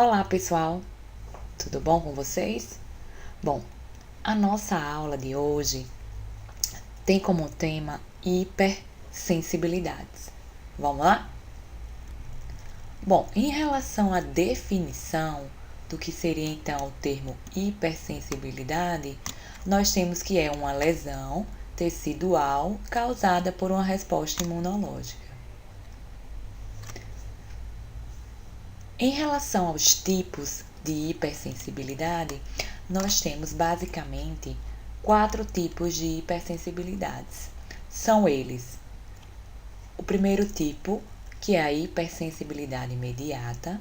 Olá, pessoal! Tudo bom com vocês? Bom, a nossa aula de hoje tem como tema hipersensibilidades. Vamos lá? Bom, em relação à definição do que seria então o termo hipersensibilidade, nós temos que é uma lesão tecidual causada por uma resposta imunológica. Em relação aos tipos de hipersensibilidade, nós temos basicamente 4 tipos de hipersensibilidades. São eles: o primeiro tipo, que é a hipersensibilidade imediata;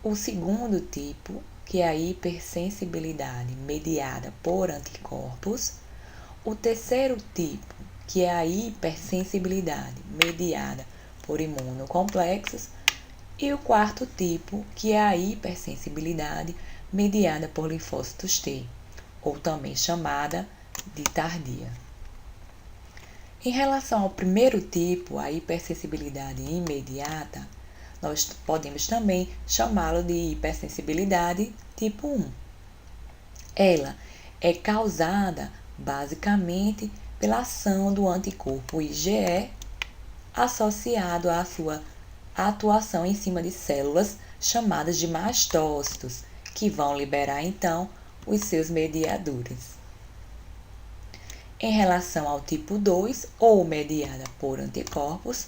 o segundo tipo, que é a hipersensibilidade mediada por anticorpos; o terceiro tipo, que é a hipersensibilidade mediada por imunocomplexos; e o quarto tipo, que é a hipersensibilidade mediada por linfócitos T, ou também chamada de tardia. Em relação ao primeiro tipo, a hipersensibilidade imediata, nós podemos também chamá-lo de hipersensibilidade tipo 1. Ela é causada basicamente pela ação do anticorpo IgE associado à sua atuação em cima de células chamadas de mastócitos, que vão liberar então os seus mediadores. Em relação ao tipo 2, ou mediada por anticorpos,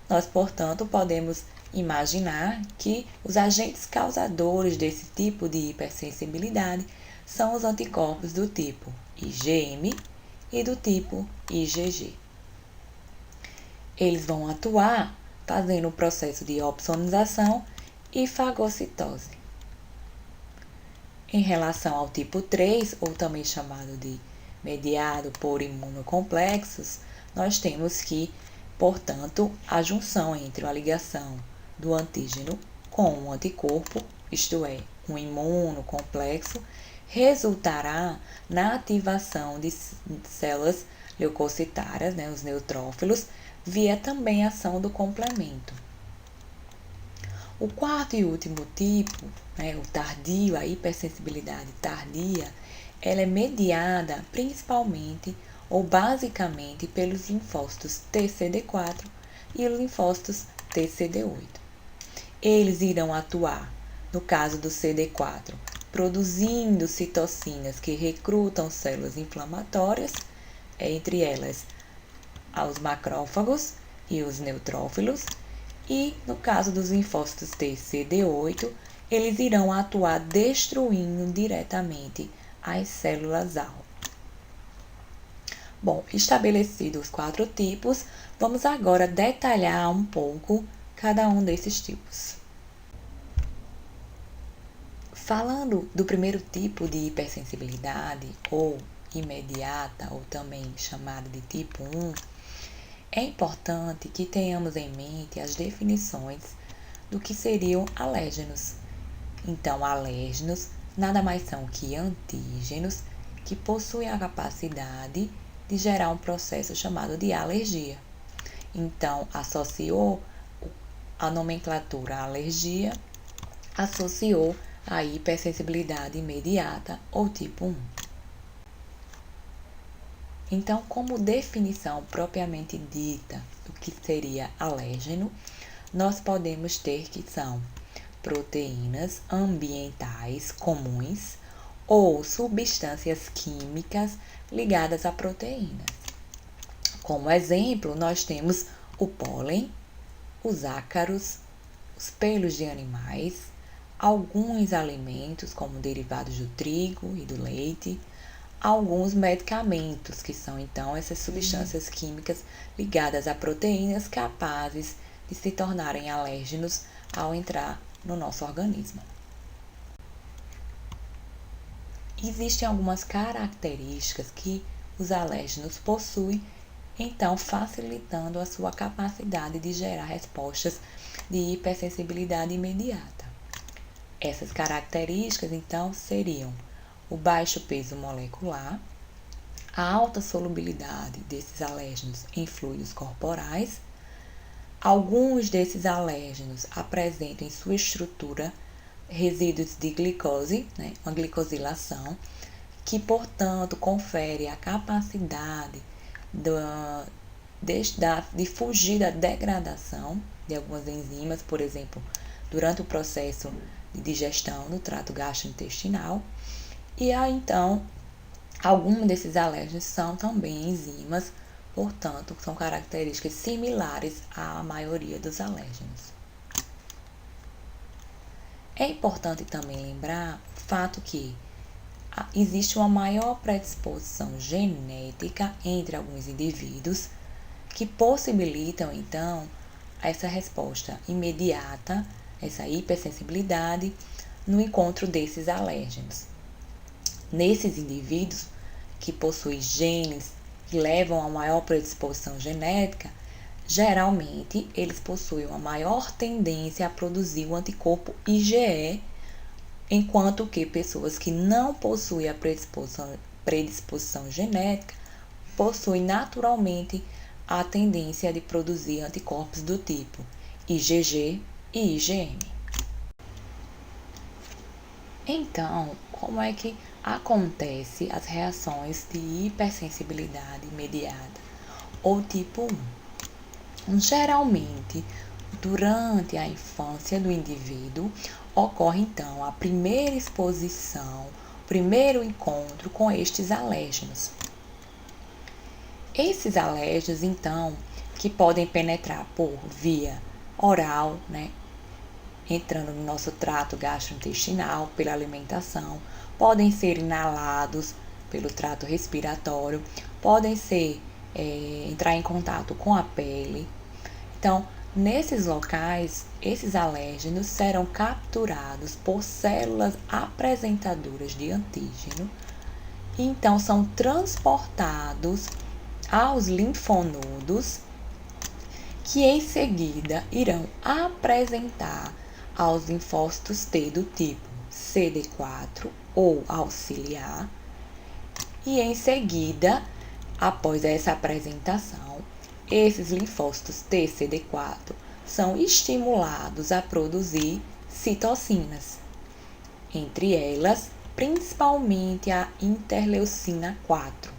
nós, portanto, podemos imaginar que os agentes causadores desse tipo de hipersensibilidade são os anticorpos do tipo IgM e do tipo IgG. Eles vão atuar fazendo o processo de opsonização e fagocitose. Em relação ao tipo 3, ou também chamado de mediado por imunocomplexos, nós temos que, portanto, a junção entre a ligação do antígeno com um anticorpo, isto é, um imunocomplexo, resultará na ativação de células leucocitárias, os neutrófilos, via também a ação do complemento. O quarto e último tipo, o tardio, a hipersensibilidade tardia, ela é mediada principalmente ou basicamente pelos linfócitos TCD4 e os linfócitos TCD8. Eles irão atuar, no caso do CD4, produzindo citocinas que recrutam células inflamatórias, entre elas aos macrófagos e os neutrófilos, e no caso dos linfócitos TCD8, eles irão atuar destruindo diretamente as células-alvo. Bom, estabelecidos os 4 tipos, vamos agora detalhar um pouco cada um desses tipos. Falando do primeiro tipo de hipersensibilidade, ou imediata, ou também chamada de tipo 1, é importante que tenhamos em mente as definições do que seriam alérgenos. Então, alérgenos nada mais são que antígenos que possuem a capacidade de gerar um processo chamado de alergia. Então, associou a nomenclatura alergia, associou a hipersensibilidade imediata ou tipo 1. Então, como definição propriamente dita do que seria alérgeno, nós podemos ter que são proteínas ambientais comuns ou substâncias químicas ligadas a proteínas. Como exemplo, nós temos o pólen, os ácaros, os pelos de animais, alguns alimentos como derivados do trigo e do leite, alguns medicamentos, que são então essas substâncias químicas ligadas a proteínas capazes de se tornarem alérgenos ao entrar no nosso organismo. Existem algumas características que os alérgenos possuem, então facilitando a sua capacidade de gerar respostas de hipersensibilidade imediata. Essas características, então, seriam o baixo peso molecular, a alta solubilidade desses alérgenos em fluidos corporais. Alguns desses alérgenos apresentam em sua estrutura resíduos de glicose, né, uma glicosilação, que, portanto, confere a capacidade de fugir da degradação de algumas enzimas, por exemplo, durante o processo de digestão no trato gastrointestinal. E aí, então, alguns desses alérgenos são também enzimas, portanto, são características similares à maioria dos alérgenos. É importante também lembrar o fato que existe uma maior predisposição genética entre alguns indivíduos que possibilitam, então, essa resposta imediata, essa hipersensibilidade no encontro desses alérgenos. Nesses indivíduos que possuem genes que levam a maior predisposição genética, geralmente eles possuem uma maior tendência a produzir o anticorpo IgE, enquanto que pessoas que não possuem a predisposição genética possuem naturalmente a tendência de produzir anticorpos do tipo IgG e IgM. Então, como é que acontece as reações de hipersensibilidade imediata ou tipo 1? Geralmente, durante a infância do indivíduo, ocorre então a primeira exposição, o primeiro encontro com estes alérgenos. Esses alérgenos, então, que podem penetrar por via oral, né, entrando no nosso trato gastrointestinal pela alimentação, podem ser inalados pelo trato respiratório, podem entrar em contato com a pele. Então, nesses locais, esses alérgenos serão capturados por células apresentadoras de antígeno e então são transportados aos linfonodos, que em seguida irão apresentar aos linfócitos T do tipo CD4 ou auxiliar, e em seguida, após essa apresentação, esses linfócitos T CD4 são estimulados a produzir citocinas, entre elas, principalmente a interleucina 4.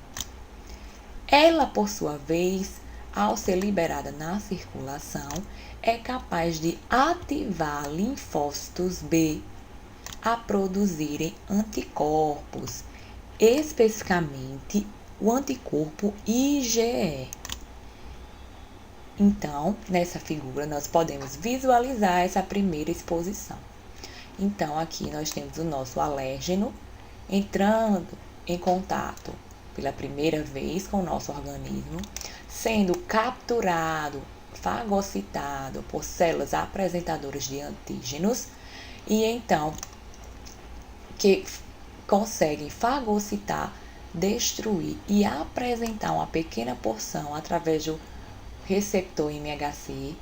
Ela, por sua vez, ao ser liberada na circulação, é capaz de ativar linfócitos B a produzirem anticorpos, especificamente o anticorpo IgE. Então, nessa figura, nós podemos visualizar essa primeira exposição. Então, aqui nós temos o nosso alérgeno entrando em contato pela primeira vez com o nosso organismo, sendo capturado, fagocitado por células apresentadoras de antígenos, e então que conseguem fagocitar, destruir e apresentar uma pequena porção através do receptor MHC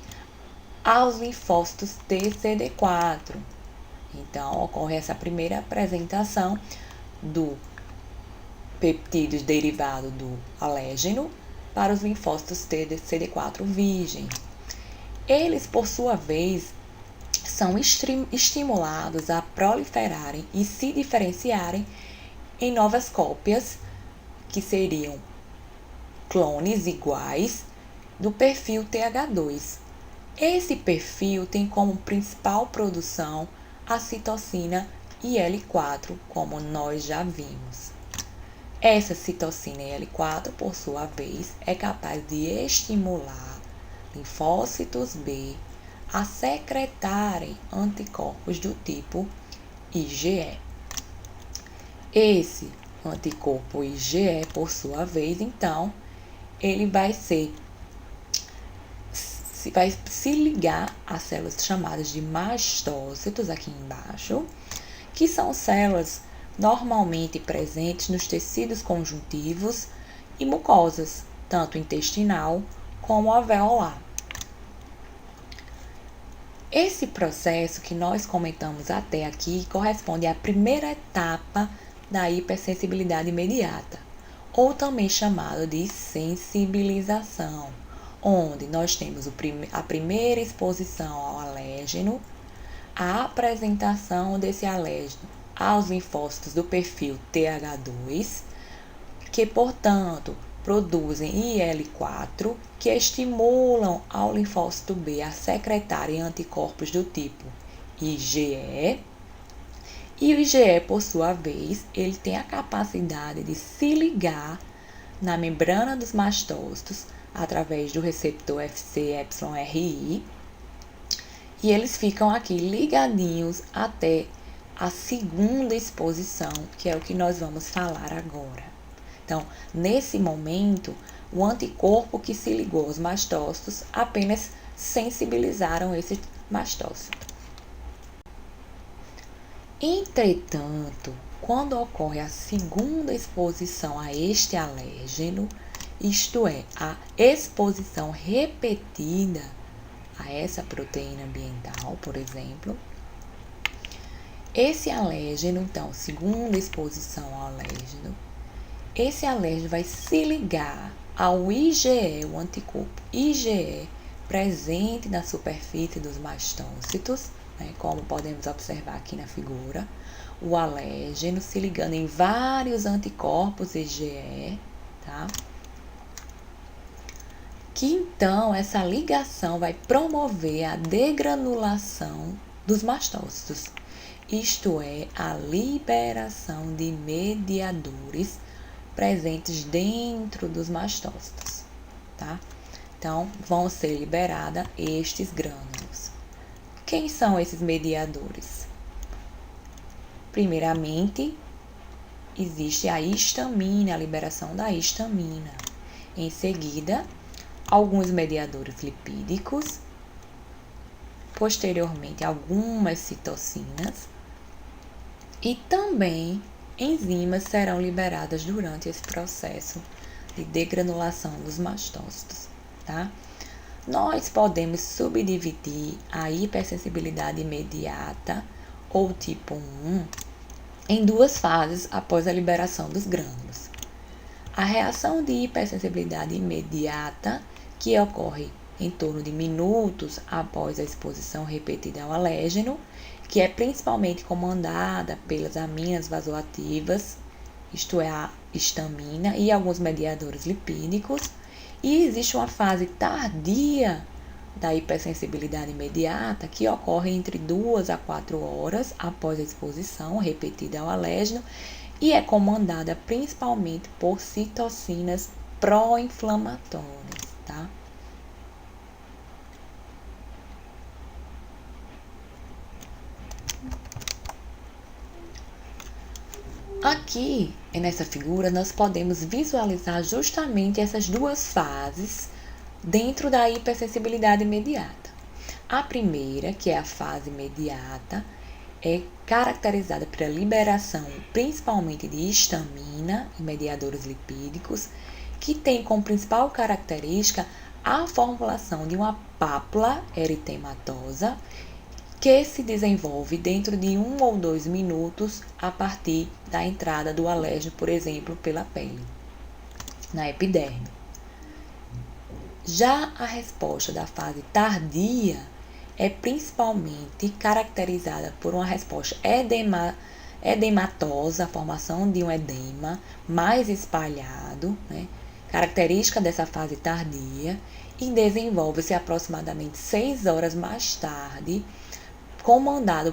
aos linfócitos TCD4. Então, ocorre essa primeira apresentação do peptídeos derivado do alérgeno para os linfócitos TCD4 virgem. Eles, por sua vez, são estimulados a proliferarem e se diferenciarem em novas cópias, que seriam clones iguais do perfil TH2. Esse perfil tem como principal produção a citocina IL-4, como nós já vimos. Essa citocina IL-4, por sua vez, é capaz de estimular linfócitos B a secretarem anticorpos do tipo IgE. Esse anticorpo IgE, por sua vez, então, ele vai se ligar às células chamadas de mastócitos, aqui embaixo, que são células normalmente presentes nos tecidos conjuntivos e mucosas, tanto intestinal como alveolar. Esse processo que nós comentamos até aqui corresponde à primeira etapa da hipersensibilidade imediata, ou também chamado de sensibilização, onde nós temos a primeira exposição ao alérgeno, a apresentação desse alérgeno aos linfócitos do perfil TH2, que, portanto, produzem IL-4, que estimulam ao linfócito B a secretarem anticorpos do tipo IgE. E o IgE, por sua vez, ele tem a capacidade de se ligar na membrana dos mastócitos através do receptor FcεRI, e eles ficam aqui ligadinhos até a segunda exposição, que é o que nós vamos falar agora. Então, nesse momento, o anticorpo que se ligou aos mastócitos apenas sensibilizaram esse mastócito. Entretanto, quando ocorre a segunda exposição a este alérgeno, isto é, a exposição repetida a essa proteína ambiental, por exemplo, esse alérgeno, então, segunda exposição ao alérgeno, esse alérgeno vai se ligar ao IgE, o anticorpo IgE, presente na superfície dos mastócitos, né, como podemos observar aqui na figura, o alérgeno se ligando em vários anticorpos IgE, tá? Que então essa ligação vai promover a degranulação dos mastócitos, isto é, a liberação de mediadores presentes dentro dos mastócitos, tá? Então, vão ser liberados estes grânulos. Quem são esses mediadores? Primeiramente, existe a histamina, a liberação da histamina. Em seguida, alguns mediadores lipídicos, posteriormente algumas citocinas e também enzimas serão liberadas durante esse processo de degranulação dos mastócitos, tá? Nós podemos subdividir a hipersensibilidade imediata ou tipo 1 em duas fases após a liberação dos grânulos. A reação de hipersensibilidade imediata, que ocorre em torno de minutos após a exposição repetida ao alérgeno, que é principalmente comandada pelas aminas vasoativas, isto é, a histamina e alguns mediadores lipídicos, e existe uma fase tardia da hipersensibilidade imediata, que ocorre entre 2 a 4 horas após a exposição repetida ao alérgeno, e é comandada principalmente por citocinas pró-inflamatórias, tá? Aqui, nessa figura, nós podemos visualizar justamente essas duas fases dentro da hipersensibilidade imediata. A primeira, que é a fase imediata, é caracterizada pela liberação principalmente de histamina e mediadores lipídicos, que tem como principal característica a formulação de uma pápula eritematosa que se desenvolve dentro de 1 ou 2 minutos a partir da entrada do alérgeno, por exemplo, pela pele, na epiderme. Já a resposta da fase tardia é principalmente caracterizada por uma resposta edematosa, a formação de um edema mais espalhado, né? Característica dessa fase tardia, e desenvolve-se aproximadamente 6 horas mais tarde, comandado